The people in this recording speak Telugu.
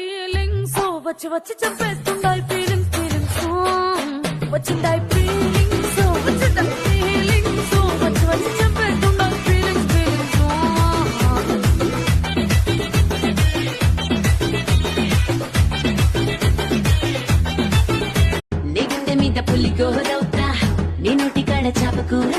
ఫీలింగ్స్ వచ్చి వచ్చి చెప్పేస్తుండాయి ఫీలింగ్స్ ఫీలింగ్స్ వచ్చిందాయి ఫీలింగ్స్ వచ్చిందాయి ఫీలింగ్స్ వచ్చి వచ్చి చెప్పేస్తుండాయి ఫీలింగ్స్ ఫీలింగ్స్ నీ గుండె మీద పులి గోరవుతా నీ నోటి కాడ చాపకూర